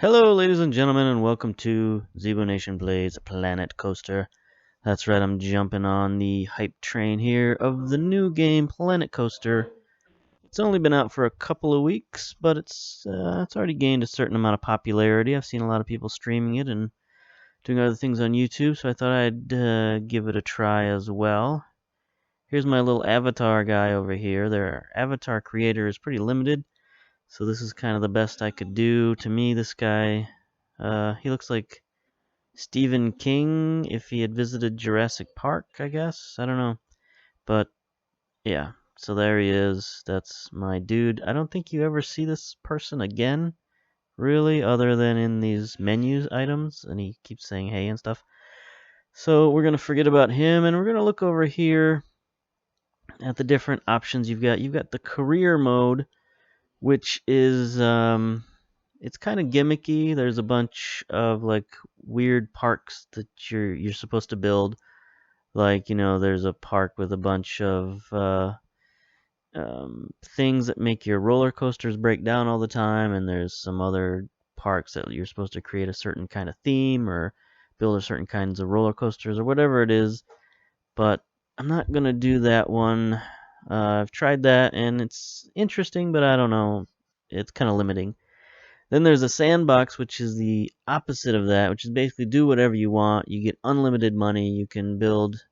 Hello, ladies and gentlemen, and welcome to Zeebo Nation Plays Planet Coaster. That's right, I'm jumping on the hype train here of the new game Planet Coaster. It's only been out for a couple of weeks, but it's already gained a certain amount of popularity. I've seen a lot of people streaming it and doing other things on YouTube, so I thought I'd give it a try as well. Here's my little avatar guy over here. Their avatar creator is pretty limited, so this is kind of the best I could do. To me, this guy, he looks like Stephen King if he had visited Jurassic Park, I guess. I don't know. But yeah, so there he is. That's my dude. I don't think you ever see this person again, really, other than in these menus items, and he keeps saying hey and stuff. So we're going to forget about him, and we're going to look over here at the different options you've got. You've got the career mode, which is it's kind of gimmicky. There's a bunch of like weird parks that you're supposed to build. Like, there's a park with a bunch of things that make your roller coasters break down all the time, and there's some other parks that you're supposed to create a certain kind of theme or build a certain kinds of roller coasters or whatever it is. But I'm not gonna do that one. I've tried that and it's interesting, but I don't know. It's kind of limiting. Then there's a sandbox, which is the opposite of that, which is basically do whatever you want. You get unlimited money. You can build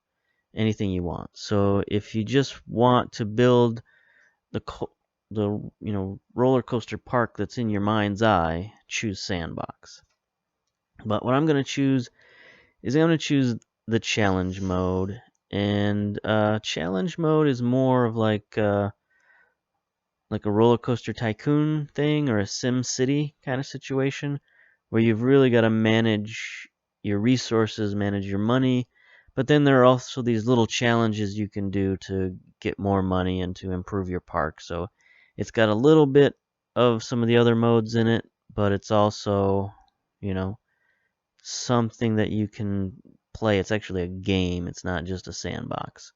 anything you want. So if you just want to build the roller coaster park that's in your mind's eye, choose sandbox. But what I'm going to choose is I'm going to choose the challenge mode. And challenge mode is more of like a roller coaster tycoon thing or a Sim City kind of situation where you've really got to manage your resources, manage your money, but then there are also these little challenges you can do to get more money and to improve your park. So it's got a little bit of some of the other modes in it, but it's also, you know, something that you can play. It's actually a game, it's not just a sandbox.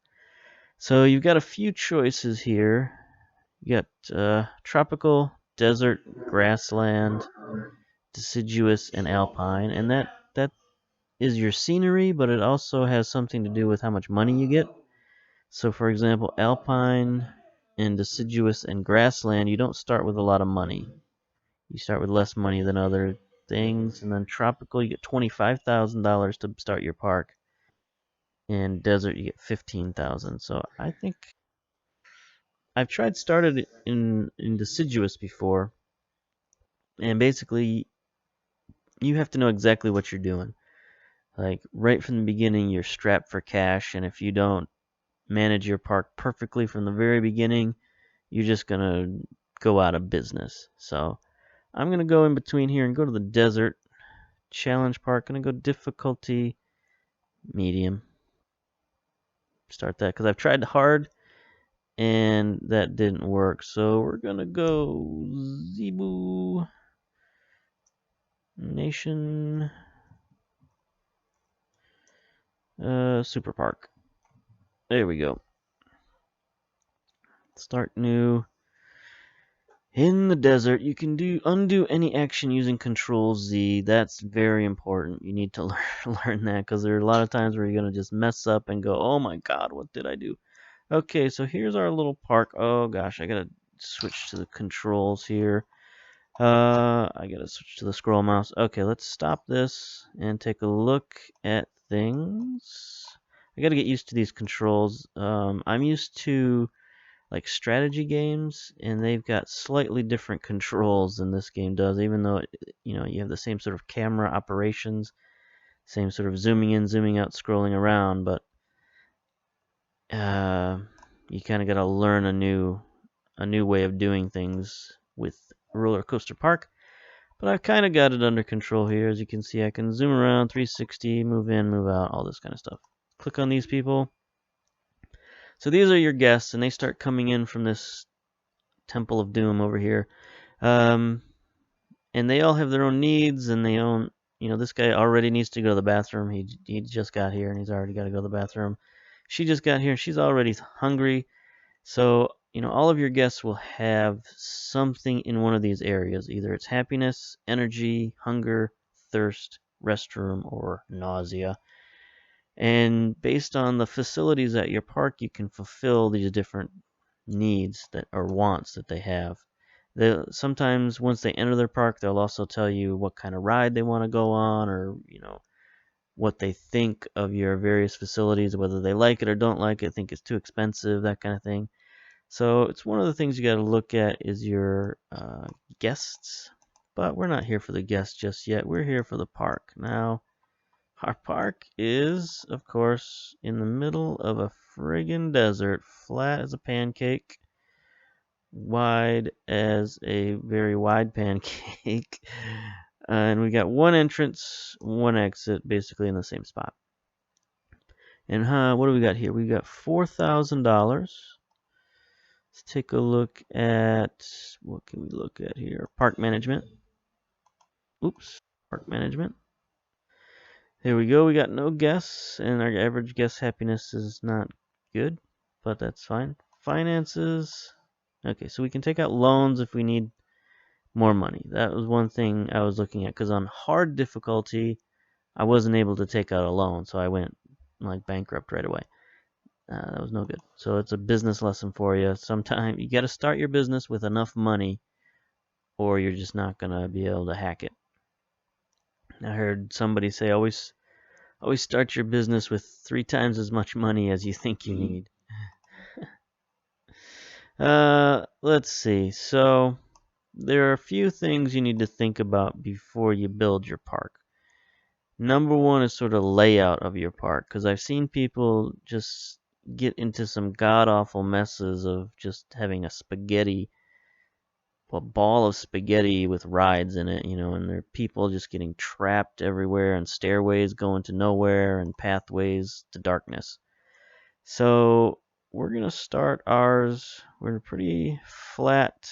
So you've got a few choices here. You got tropical, desert, grassland, deciduous, and alpine, and that is your scenery, but it also has something to do with how much money you get. So, for example, alpine and deciduous and grassland, you don't start with a lot of money. You start with less money than other things, and then tropical, you get $25,000 to start your park, and desert, you get 15,000. So, I think I've tried started in deciduous before, and basically you have to know exactly what you're doing. Like right from the beginning, you're strapped for cash, and if you don't manage your park perfectly from the very beginning, you're just gonna go out of business. So I'm gonna go in between here and go to the desert challenge park. Gonna go difficulty medium. Start that because I've tried hard and that didn't work. So we're gonna go Zebu Nation Super Park. There we go. Start new. In the desert, you can undo any action using Control Z. That's very important. You need to learn that because there are a lot of times where you're gonna just mess up and go, "Oh my God, what did I do?" Okay, so here's our little park. Oh gosh, I gotta switch to the controls here. I gotta switch to the scroll mouse. Okay, let's stop this and take a look at things. I gotta get used to these controls. I'm used to like strategy games, and they've got slightly different controls than this game does, even though you have the same sort of camera operations, same sort of zooming in, zooming out, scrolling around, but you kind of got to learn a new way of doing things with Roller Coaster Park. But I've kind of got it under control here. As you can see, I can zoom around 360, move in, move out, all this kind of stuff. Click on these people. So these are your guests, and they start coming in from this Temple of Doom over here. Um, and they all have their own needs, and they own, this guy already needs to go to the bathroom. He just got here, and he's already got to go to the bathroom. She just got here, she's already hungry. So all of your guests will have something in one of these areas. Either it's happiness, energy, hunger, thirst, restroom, or nausea. And based on the facilities at your park, you can fulfill these different needs that or wants that they have. Sometimes once they enter their park, they'll also tell you what kind of ride they want to go on, or what they think of your various facilities, whether they like it or don't like it, think it's too expensive, that kind of thing. So it's one of the things you got to look at is your guests. But we're not here for the guests just yet. We're here for the park. Now, our park is, of course, in the middle of a friggin' desert, flat as a pancake, wide as a very wide pancake. And we got one entrance, one exit, basically in the same spot. And what do we got here? We got $4,000. Let's take a look at, what can we look at here? Park management. Oops, park management. There we go. We got no guests, and our average guest happiness is not good, but that's fine. Finances. Okay, so we can take out loans if we need more money. That was one thing I was looking at, because on hard difficulty, I wasn't able to take out a loan, so I went like bankrupt right away. That was no good. So it's a business lesson for you. Sometimes you got to start your business with enough money, or you're just not gonna be able to hack it. I heard somebody say always start your business with 3 times as much money as you think you need. Let's see. So there are a few things you need to think about before you build your park. Number one is sort of layout of your park, because I've seen people just get into some god awful messes of just having a ball of spaghetti with rides in it, and there are people just getting trapped everywhere, and stairways going to nowhere, and pathways to darkness. So we're gonna start ours. We're pretty flat,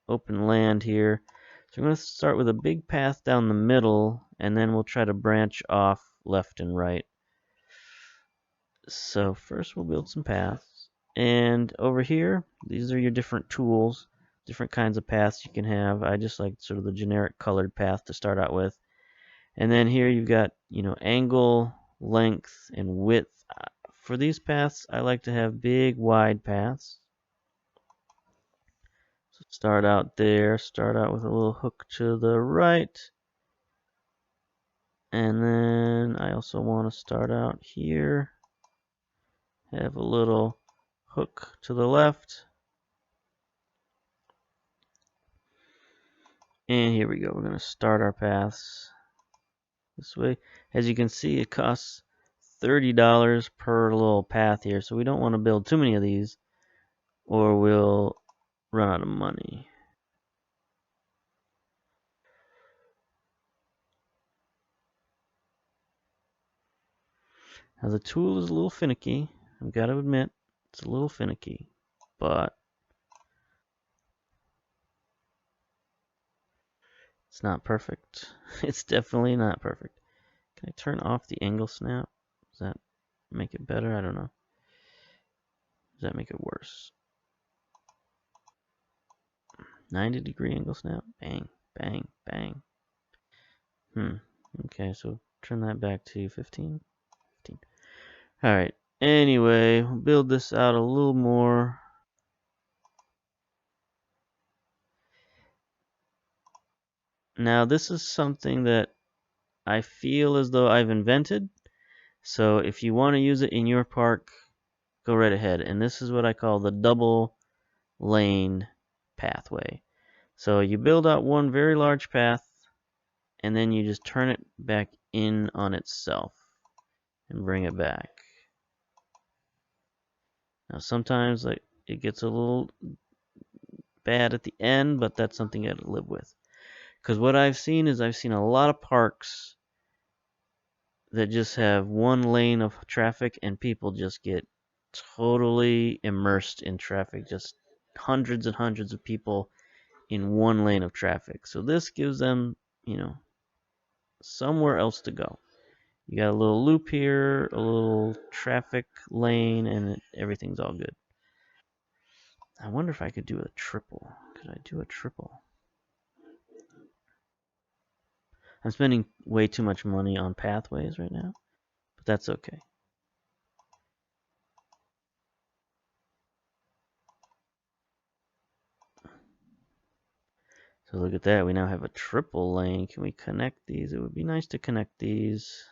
open land here. So we're gonna start with a big path down the middle, and then we'll try to branch off left and right. So first we'll build some paths. And over here, these are your different tools, different kinds of paths you can have. I just like sort of the generic colored path to start out with. And then here you've got, angle, length, and width. For these paths, I like to have big, wide paths. So start out there, start out with a little hook to the right. And then I also want to start out here, have a little hook to the left. And here we go. We're going to start our paths this way. As you can see, it costs $30 per little path here. So we don't want to build too many of these, or we'll run out of money. Now the tool is a little finicky. I've got to admit, it's a little finicky, but it's not perfect. It's definitely not perfect. Can I turn off the angle snap? Does that make it better? I don't know. Does that make it worse? 90-degree angle snap. Bang, bang, bang. Okay, so turn that back to 15. 15. Alright, anyway, we'll build this out a little more. Now, this is something that I feel as though I've invented. So if you want to use it in your park, go right ahead. And this is what I call the double lane pathway. So you build out one very large path, and then you just turn it back in on itself and bring it back. Now sometimes it gets a little bad at the end, but that's something you got to live with. Because what I've seen is I've seen a lot of parks that just have one lane of traffic, and people just get totally immersed in traffic, just hundreds and hundreds of people in one lane of traffic. So this gives them, somewhere else to go. You got a little loop here, a little traffic lane, and everything's all good. I wonder if I could do a triple. Could I do a triple? I'm spending way too much money on pathways right now, but that's okay. So look at that. We now have a triple lane. Can we connect these? It would be nice to connect these.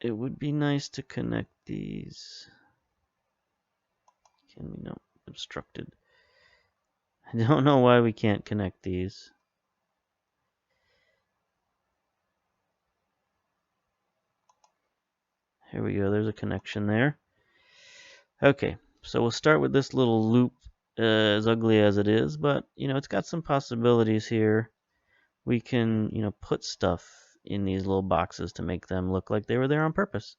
It would be nice to connect these. Can we? No, obstructed. I don't know why we can't connect these. Here we go. There's a connection there. Okay, so we'll start with this little loop, as ugly as it is, but it's got some possibilities here. We can put stuff in these little boxes to make them look like they were there on purpose.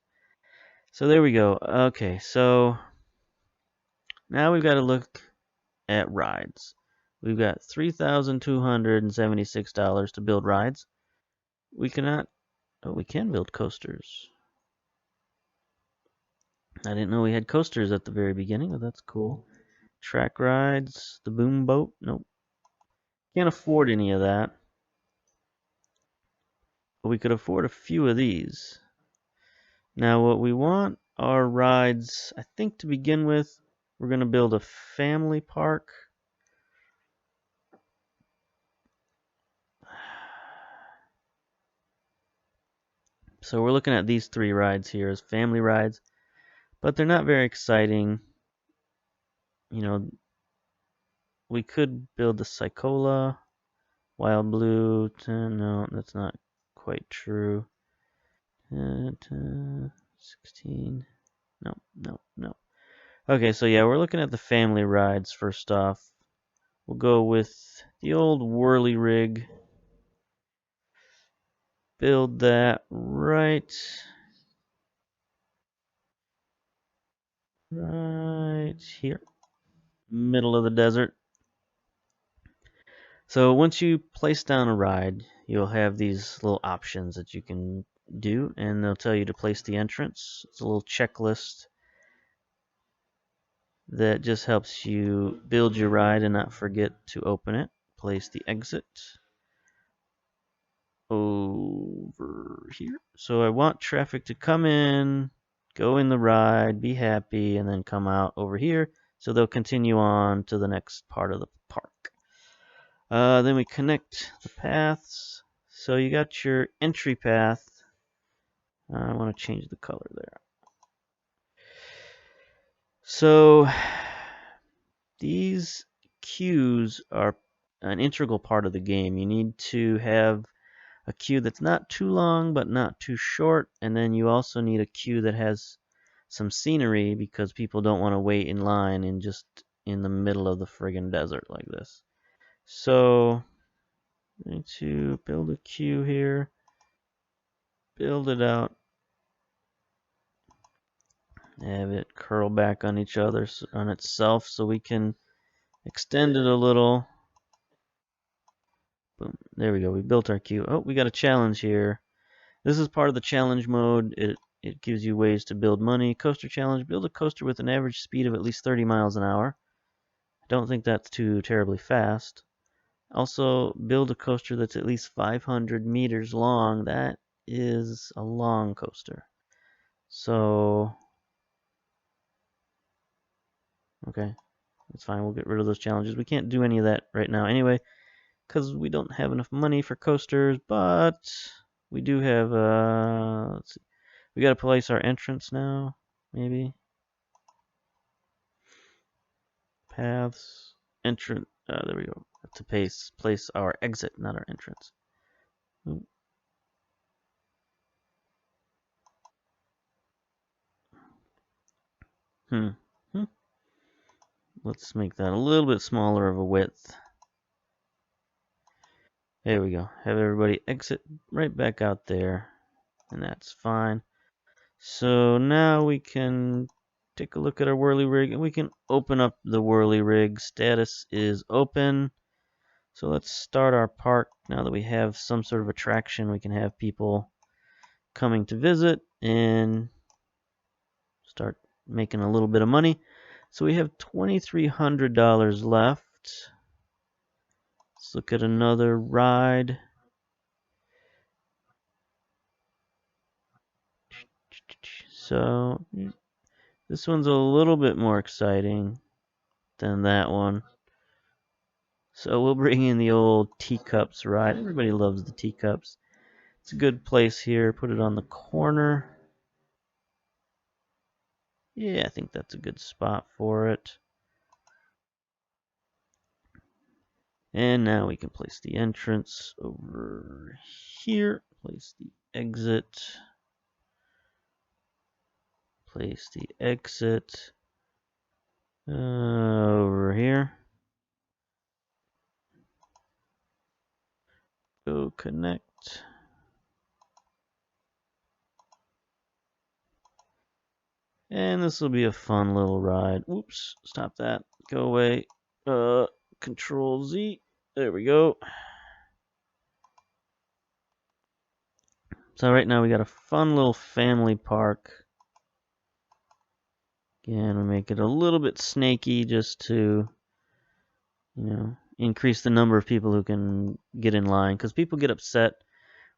So there we go. Okay, so now we've got to look at rides. We've got $3,276 to build rides. We cannot. Oh, we can build coasters. I didn't know we had coasters at the very beginning, but that's cool. Track rides, the boom boat. Nope. Can't afford any of that. But we could afford a few of these. Now, what we want are rides, I think to begin with, we're going to build a family park. So we're looking at these 3 rides here as family rides, but they're not very exciting. We could build the Cycola, Wild Blue. No, that's not quite true. 16. No, no, no. Okay, so yeah, we're looking at the family rides first off. We'll go with the old whirly rig. Build that right here, middle of the desert. So once you place down a ride, you'll have these little options that you can do, and they'll tell you to place the entrance. It's a little checklist that just helps you build your ride and not forget to open it. Place the exit over here. So I want traffic to come in, go in the ride, be happy, and then come out over here. So they'll continue on to the next part of the park. Then we connect the paths. So you got your entry path. I want to change the color there. So these queues are an integral part of the game. You need to have a queue that's not too long but not too short, and then you also need a queue that has some scenery because people don't want to wait in line in the middle of the friggin' desert like this. So I need to build a queue here, build it out, have it curl back on each other on itself so we can extend it a little. Boom. There we go. We built our queue. Oh, we got a challenge here. This is part of the challenge mode. It gives you ways to build money. Coaster challenge. Build a coaster with an average speed of at least 30 miles an hour. I don't think that's too terribly fast. Also, build a coaster that's at least 500 meters long. That is a long coaster. So, okay, that's fine. We'll get rid of those challenges. We can't do any of that right now anyway, because we don't have enough money for coasters, but we do have, let's see. We got to place our entrance now, maybe. Paths, entrance, there we go. Have to place our exit, not our entrance. Ooh. Hmm. Hmm. Let's make that a little bit smaller of a width. There we go. Have everybody exit right back out there, and that's fine. So now we can take a look at our whirly rig, and we can open up the whirly rig. Status is open. So let's start our park. Now that we have some sort of attraction, we can have people coming to visit and start making a little bit of money. So we have $2,300 left. Let's look at another ride. So this one's a little bit more exciting than that one. So we'll bring in the old teacups ride. Everybody loves the teacups. It's a good place here. Put it on the corner. Yeah, I think that's a good spot for it. And now we can place the entrance over here. Place the exit. Place the exit over here. Go connect. And this will be a fun little ride. Oops, stop that. Go away. Control Z. There we go. So right now we got a fun little family park. Again, we make it a little bit snaky just to, increase the number of people who can get in line. Because people get upset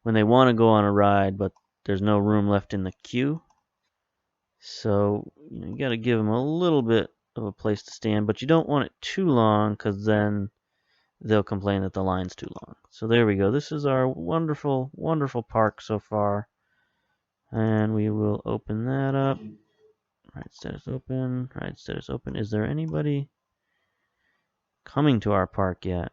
when they want to go on a ride, but there's no room left in the queue. So you got to give them a little bit of a place to stand, but you don't want it too long because then they'll complain that the line's too long. So there we go. This is our wonderful, wonderful park so far. And we will open that up. Ride status open. Ride status open. Is there anybody coming to our park yet?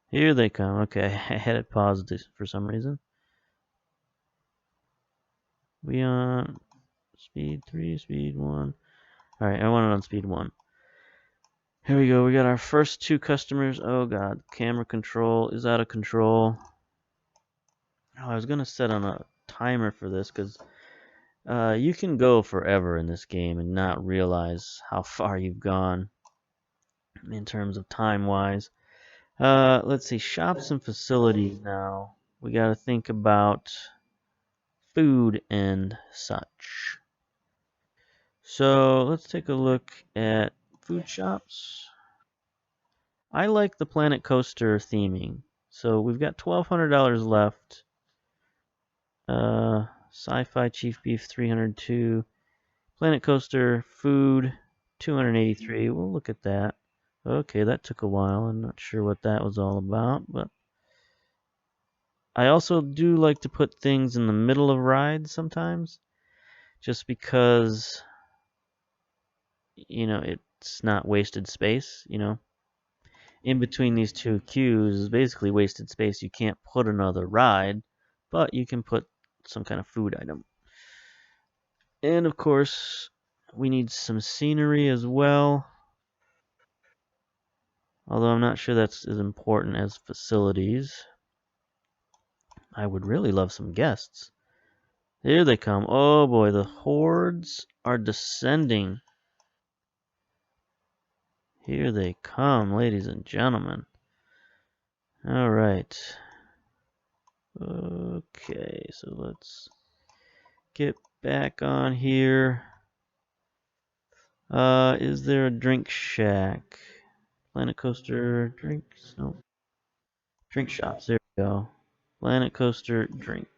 Here they come. Okay, I had it paused for some reason. We on speed 3, speed 1. Alright, I want it on speed 1. Here we go. We got our first 2 customers. Oh god, camera control is out of control. Oh, I was going to set on a timer for this because you can go forever in this game and not realize how far you've gone in terms of time-wise. Let's see, shops and facilities now. We got to think about food and such. So let's take a look at food shops. I like the Planet Coaster theming. So we've got $1,200 left. Sci-Fi Chief Beef 302. Planet Coaster food 283. We'll look at that. Okay, that took a while. I'm not sure what that was all about, but I also do like to put things in the middle of rides sometimes, just because it's not wasted space. In between these 2 queues is basically wasted space. You can't put another ride, but you can put some kind of food item. And of course, we need some scenery as well. Although I'm not sure that's as important as facilities. I would really love some guests. Here they come. Oh boy, the hordes are descending. Here they come, ladies and gentlemen. Alright. Okay, so let's get back on here. Is there a drink shack? Planet Coaster drinks? No. Drink shops, there we go. Planet Coaster drink.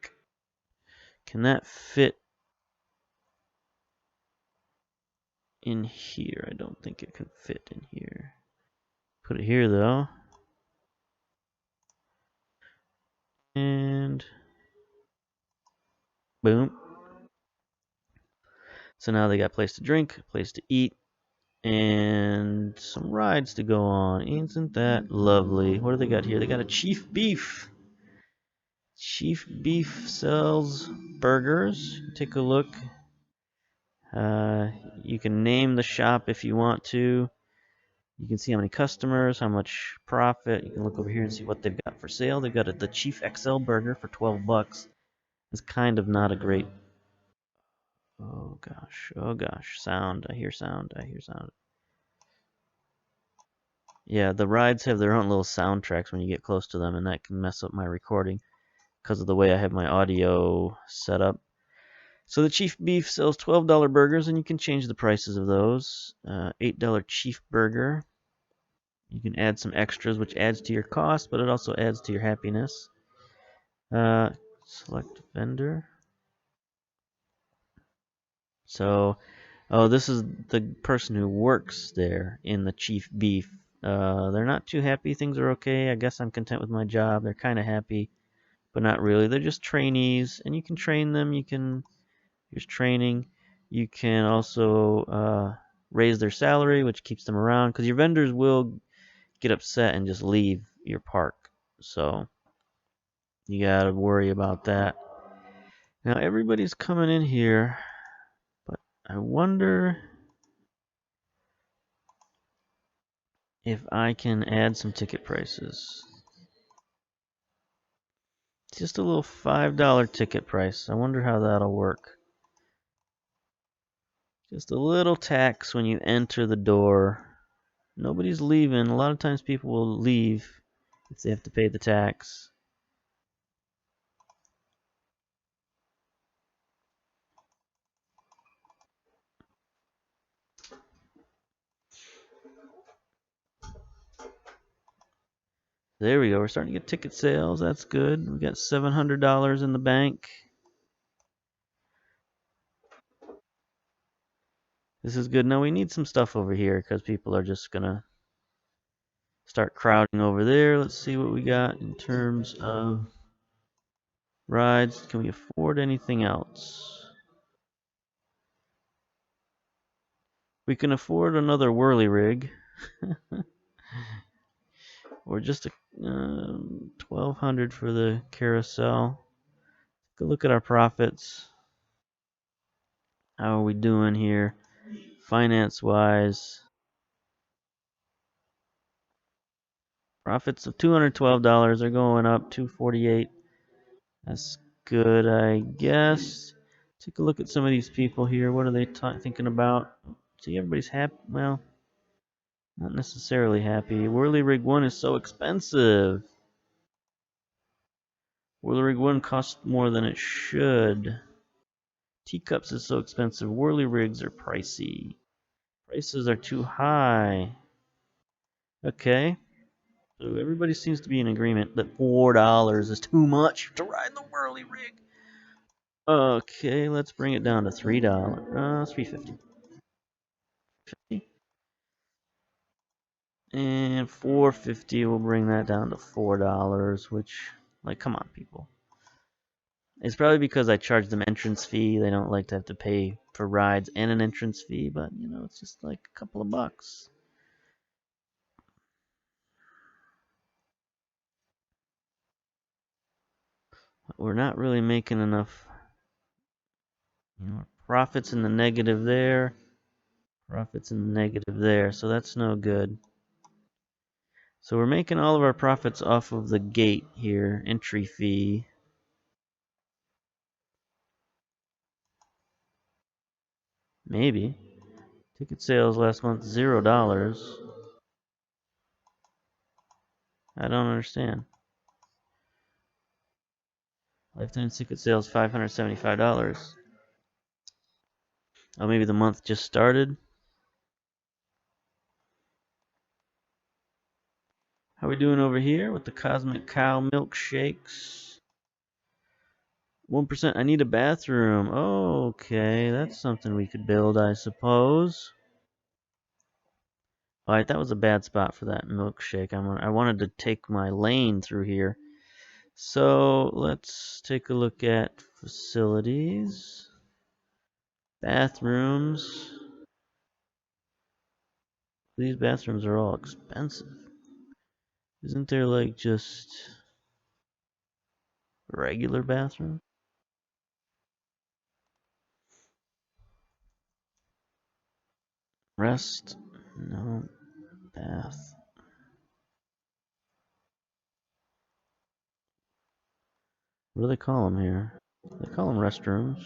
Can that fit in here? I don't think it can fit in here. Put it here though. And boom. So now they got a place to drink, a place to eat, and some rides to go on. Isn't that lovely? What do they got here? They got a Chief Beef. Chief Beef sells burgers. Take a look. You can name the shop if you want to. You can see how many customers, how much profit. You can look over here and see what they've got for sale. They've got the Chief XL burger for 12 bucks. It's kind of not a great. Oh gosh, sound. I hear sound. Yeah, the rides have their own little soundtracks when you get close to them, and that can mess up my recording. because of the way I have my audio set up. So the Chief Beef sells $12 burgers, and you can change the prices of those. $8 Chief Burger. You can add some extras, which adds to your cost, but it also adds to your happiness. Select vendor. So, oh, this is the person who works there in the Chief Beef. They're not too happy. Things are okay. I guess I'm content with my job. They're kind of happy, but not really. They're just trainees, and you can train them. Here's training. You can also raise their salary, which keeps them around, because your vendors will get upset and just leave your park. So you gotta worry about that. Now everybody's coming in here, but I wonder if I can add some ticket prices. Just a little $5 ticket price. I wonder how that'll work. Just a little tax when you enter the door. Nobody's leaving. A lot of times people will leave if they have to pay the tax. There we go. We're starting to get ticket sales. That's good. We got $700 in the bank. This is good. Now we need some stuff over here because people are just gonna start crowding over there. Let's see what we got in terms of rides. Can we afford anything else? We can afford another whirly rig. Or just a 1200 for the carousel. Take a look at our profits. How are we doing here finance wise? Profits of $212 are going up, $248. That's good, I guess. Take a look at some of these people here. What are they thinking about? See, everybody's happy. Well, not necessarily happy. Whirly Rig 1 is so expensive. Whirly Rig 1 costs more than it should. Teacups is so expensive. Whirly Rigs are pricey. Prices are too high. Okay. So everybody seems to be in agreement that $4 is too much to ride the Whirly Rig. Okay, let's bring it down to $3. $3.50. And $4.50, we'll bring that down to $4, which, like, come on, people. It's probably because I charge them entrance fee. They don't like to have to pay for rides and an entrance fee, but, you know, it's just like a couple of bucks. We're not really making enough, profits in the negative there. Profits in the negative there, so that's no good. So we're making all of our profits off of the gate here, entry fee. Maybe. Ticket sales last month, $0. I don't understand. Lifetime ticket sales, $575. Oh, maybe the month just started? How we doing over here with the Cosmic Cow milkshakes? 1%. I need a bathroom. Oh, okay, that's something we could build, I suppose. Alright, that was a bad spot for that milkshake. I wanted to take my lane through here. So let's take a look at facilities. Bathrooms. These bathrooms are all expensive. Isn't there like just regular bathroom? Rest? No. Bath. What do they call them here? They call them restrooms.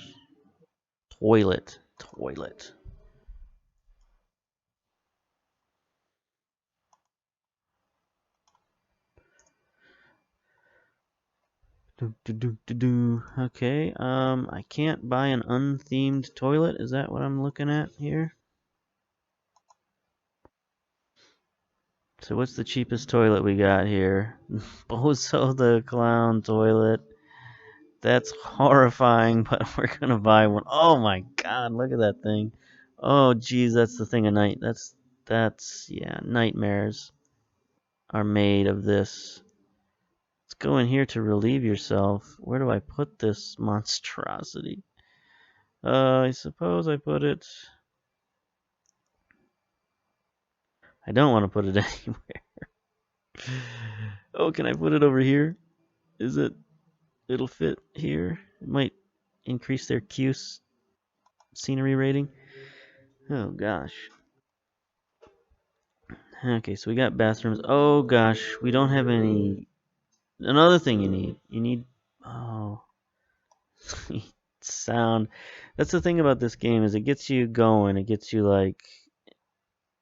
Toilet. Toilet. Okay, I can't buy an unthemed toilet. Is that what I'm looking at here? So what's the cheapest toilet we got here? Bozo the Clown toilet. That's horrifying, but we're gonna buy one. Oh my god, look at that thing. Oh geez, that's the thing of night. That's yeah, nightmares are made of this. Let's go in here to relieve yourself. Where do I put this monstrosity? I suppose I put it. I don't want to put it anywhere. Oh, can I put it over here? Is it? It'll fit here. It might increase their Q scenery rating. Oh gosh. Okay, so we got bathrooms. Oh gosh, we don't have any. Another thing you need. You need. Oh, sound. That's the thing about this game is it gets you going. It gets you like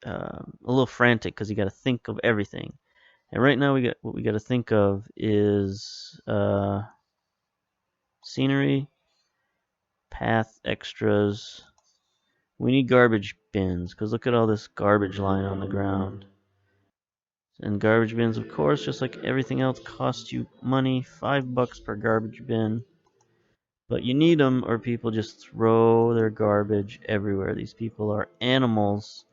a little frantic because you got to think of everything. And right now we got what we got to think of is scenery, path extras. We need garbage bins because look at all this garbage lying on the ground. And garbage bins, of course, just like everything else, cost you money. $5 per garbage bin. But you need them, or people just throw their garbage everywhere. These people are animals.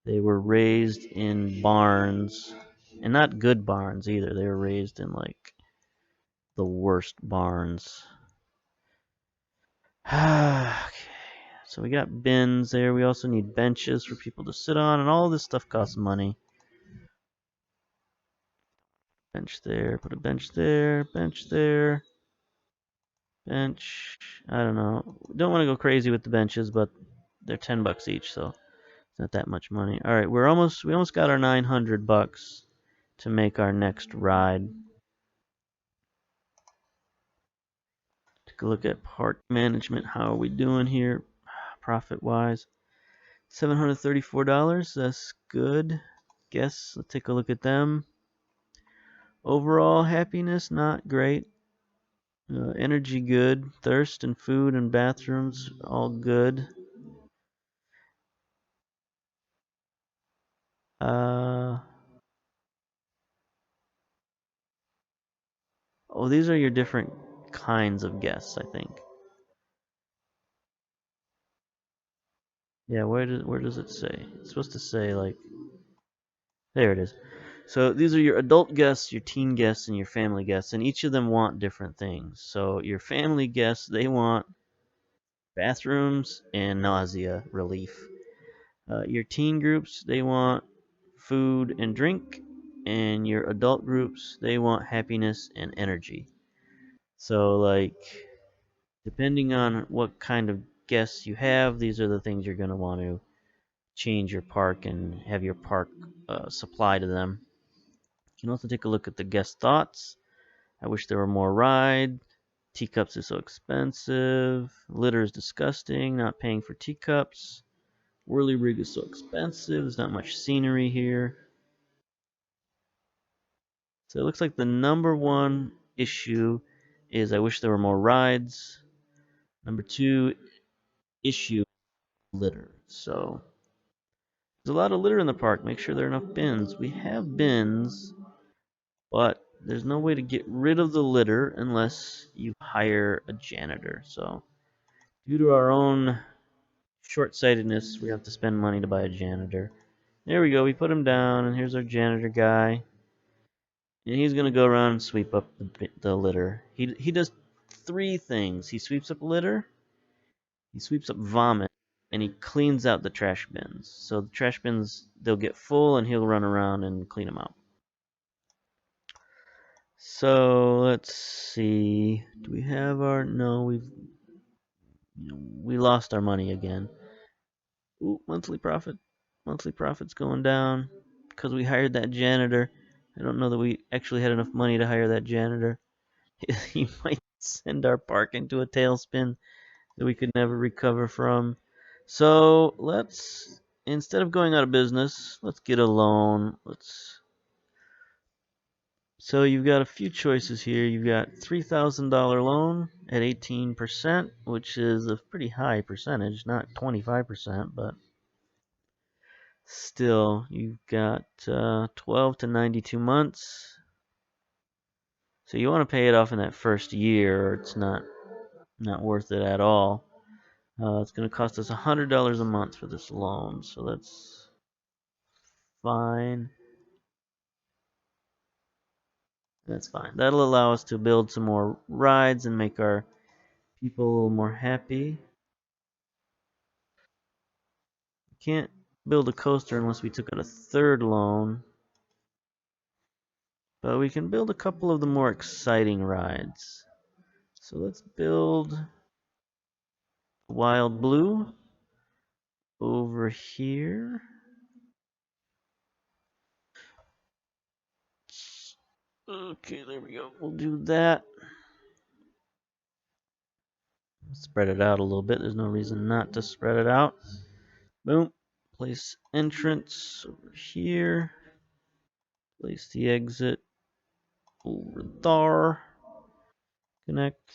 They were raised in barns, and not good barns either. They were raised in like the worst barns. Okay, so we got bins there. We also need benches for people to sit on, and all this stuff costs money. Bench there, put a bench there, bench there, bench. I don't know. Don't want to go crazy with the benches, but they're $10 each, so it's not that much money. All right, we almost got our $900 to make our next ride. Take a look at park management. How are we doing here, profit wise? $734. That's good. Guess let's take a look at them. Overall happiness, not great. Energy, good. Thirst and food and bathrooms, all good. Uh, oh, these are your different kinds of guests, I think. Yeah, where does it say? It's supposed to say like there it is. So these are your adult guests, your teen guests, and your family guests, and each of them want different things. So your family guests, they want bathrooms and nausea relief. Your teen groups, they want food and drink, and your adult groups, they want happiness and energy. So, like, depending on what kind of guests you have, these are the things you're going to want to change your park and have your park supply to them. You can also take a look at the guest thoughts. I wish there were more ride. Teacups is so expensive. Litter is disgusting. Not paying for teacups. Whirly rig is so expensive. There's not much scenery here. So it looks like the number one issue is I wish there were more rides. Number two issue, litter. So there's a lot of litter in the park. Make sure there are enough bins. We have bins, but there's no way to get rid of the litter unless you hire a janitor. So due to our own short-sightedness, we have to spend money to buy a janitor. There we go. We put him down, and here's our janitor guy. And he's gonna go around and sweep up the litter. He does three things. He sweeps up litter, he sweeps up vomit, and he cleans out the trash bins. So the trash bins they'll get full, and he'll run around and clean them out. So let's see. Do we have our? No, we lost our money again. Ooh, monthly profit. Monthly profit's going down because we hired that janitor. I don't know that we actually had enough money to hire that janitor. He might send our park into a tailspin that we could never recover from. So let's, instead of going out of business, let's get a loan. Let's So you've got a few choices here. You've got $3,000 loan at 18%, which is a pretty high percentage, not 25%, but still, you've got 12 to 92 months. So you want to pay it off in that first year, or it's not worth it at all. It's going to cost us $100 a month for this loan, so that's fine. That's fine. That'll allow us to build some more rides and make our people a little more happy. Can't build a coaster unless we took out a third loan, but we can build a couple of the more exciting rides. So let's build Wild Blue over here. Okay, there we go. We'll do that. Spread it out a little bit. There's no reason not to spread it out. Boom. Place entrance over here. Place the exit over there. Connect.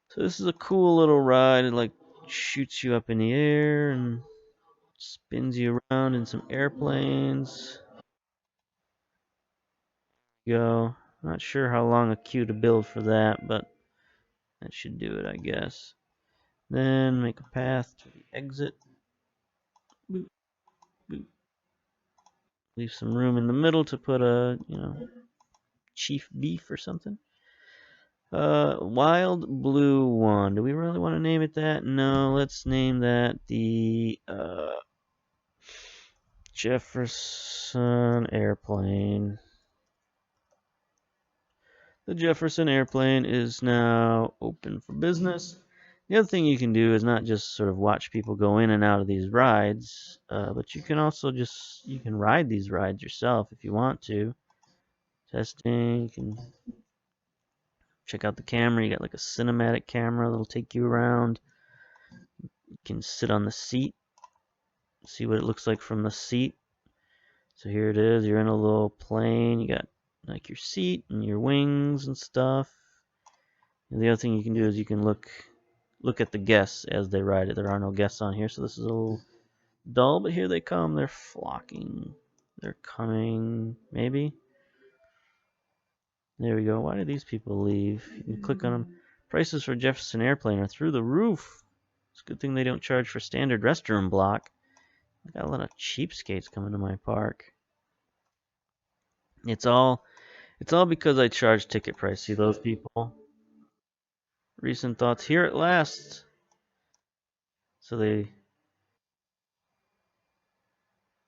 So this is a cool little ride. It like shoots you up in the air and spins you around in some airplanes. Go. Not sure how long a queue to build for that, but that should do it, I guess. Then make a path to the exit. Boop, boop. Leave some room in the middle to put a, chief beef or something. Wild Blue one. Do we really want to name it that? No, let's name that the Jefferson Airplane. The Jefferson Airplane is now open for business. The other thing you can do is not just sort of watch people go in and out of these rides, but you can also you can ride these rides yourself if you want to. Testing, you can check out the camera. You got like a cinematic camera that'll take you around. You can sit on the seat, see what it looks like from the seat. So here it is. You're in a little plane. You got like your seat and your wings and stuff. And the other thing you can do is you can look at the guests as they ride it. There are no guests on here, so this is a little dull, but here they come. They're flocking. They're coming, maybe. There we go. Why did these people leave? You can click on them. Prices for Jefferson Airplane are through the roof. It's a good thing they don't charge for standard restroom block. I got a lot of cheapskates coming to my park. It's all because I charge ticket price. See those people? Recent thoughts here at last. So they.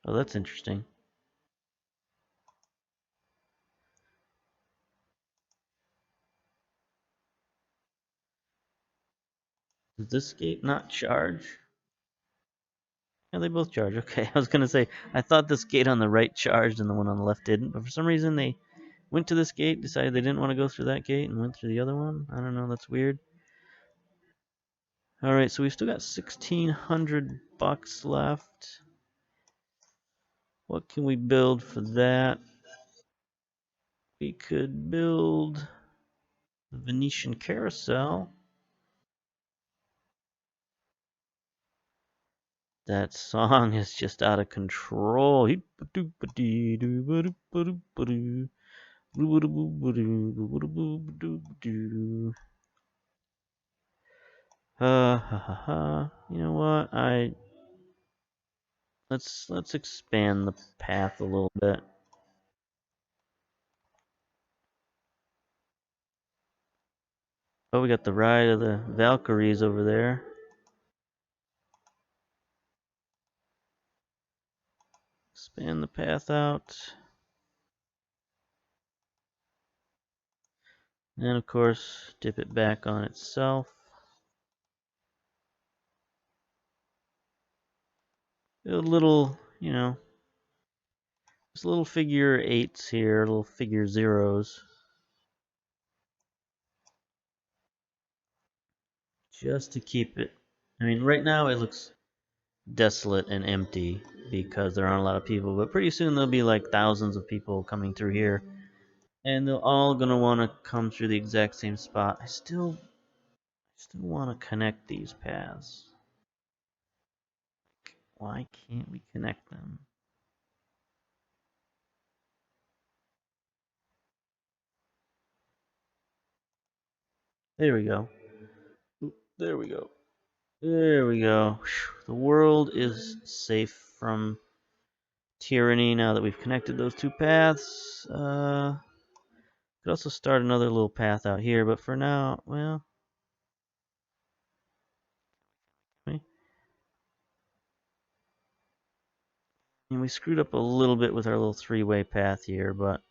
Oh, that's interesting. Does this gate not charge? Yeah, they both charge. Okay, I was gonna say I thought this gate on the right charged and the one on the left didn't, but for some reason they went to this gate, decided they didn't want to go through that gate, and went through the other one. I don't know. That's weird. All right, so we've still got $1,600 left. What can we build for that? We could build the Venetian Carousel. That song is just out of control. You know what? Let's expand the path a little bit. Oh, we got the ride of the Valkyries over there. Expand the path out. And of course, dip it back on itself. A little, there's little figure eights here, little figure zeros. Just to keep it. I mean, right now it looks desolate and empty because there aren't a lot of people. But pretty soon there'll be like thousands of people coming through here, and they're all gonna want to come through the exact same spot. I still want to connect these paths. Why can't we connect them? There we go. There we go. There we go. The world is safe from tyranny now that we've connected those two paths. Could also start another little path out here, but for now, well, I mean, we screwed up a little bit with our little three-way path here, but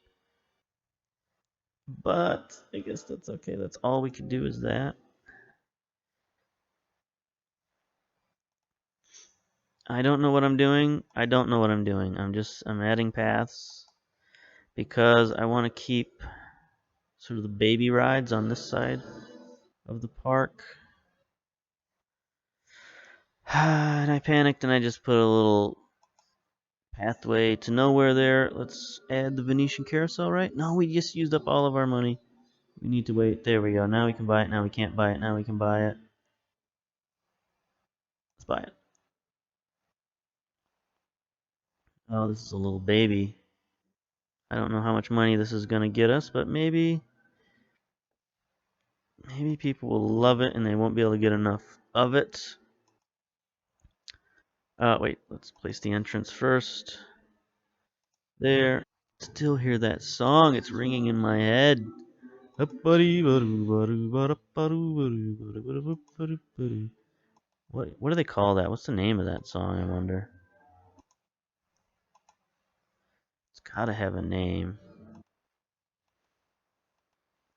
I guess that's okay. That's all we could do is that. I don't know what I'm doing. I don't know what I'm doing. I'm adding paths because I want to keep sort of the baby rides on this side of the park. And I panicked and I just put a little pathway to nowhere there. Let's add the Venetian carousel, right? No, we just used up all of our money. We need to wait. There we go. Now we can buy it. Now we can't buy it. Now we can buy it. Let's buy it. Oh, this is a little baby. I don't know how much money this is going to get us, but maybe people will love it and they won't be able to get enough of it. Wait, let's place the entrance first. There. Still hear that song. It's ringing in my head. What do they call that? What's the name of that song, I wonder? It's gotta have a name.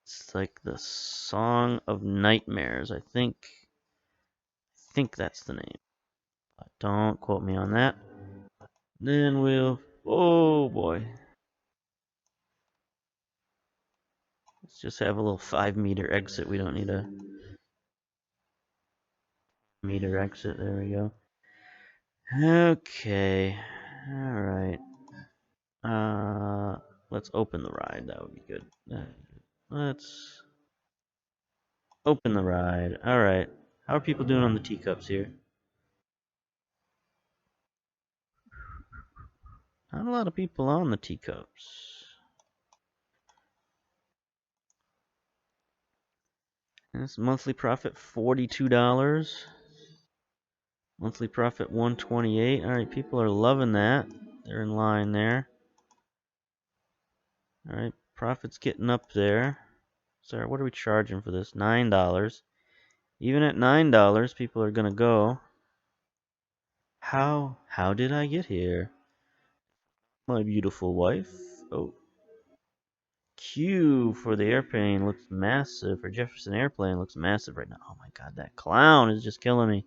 It's like the Song of Nightmares, I think that's the name. Don't quote me on that. Then oh boy. Let's just have a little 5-meter exit. We don't need a meter exit. There we go. Okay. Alright. Let's open the ride. That would be good. Let's open the ride. Alright. How are people doing on the teacups here? Not a lot of people on the teacups. And this monthly profit $42. Monthly profit $128. Alright, people are loving that. They're in line there. Alright, profit's getting up there. Sorry, what are we charging for this? $9. Even at $9, people are gonna go. How did I get here? My beautiful wife. Oh. Q for the airplane looks massive. For Jefferson Airplane looks massive right now. Oh my god, that clown is just killing me.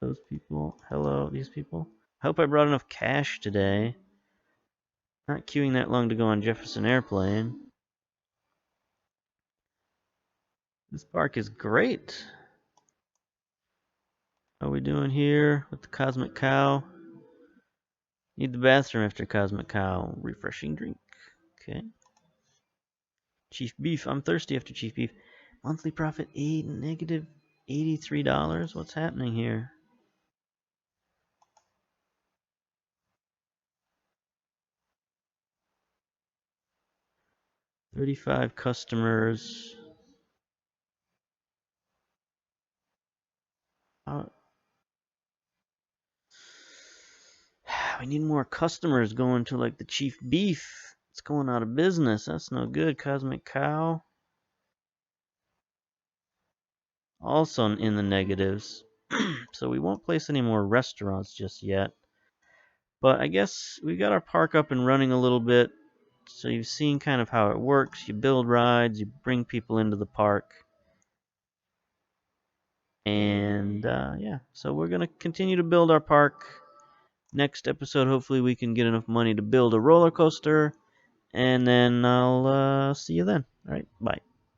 Those people. Hello, these people. I hope I brought enough cash today. Not queuing that long to go on Jefferson Airplane. This park is great. How are we doing here with the Cosmic Cow? Need the bathroom after Cosmic Cow. Refreshing drink. Okay. Chief Beef. I'm thirsty after Chief Beef. Monthly profit negative $83. What's happening here? $35 customers. We need more customers going to like the Chief Beef. It's going out of business. That's no good. Cosmic Cow. Also in the negatives. So we won't place any more restaurants just yet. But I guess we got our park up and running a little bit. So you've seen kind of how it works. You build rides, you bring people into the park. And yeah, so we're going to continue to build our park. Next episode, hopefully we can get enough money to build a roller coaster. And then I'll see you then. All right, bye.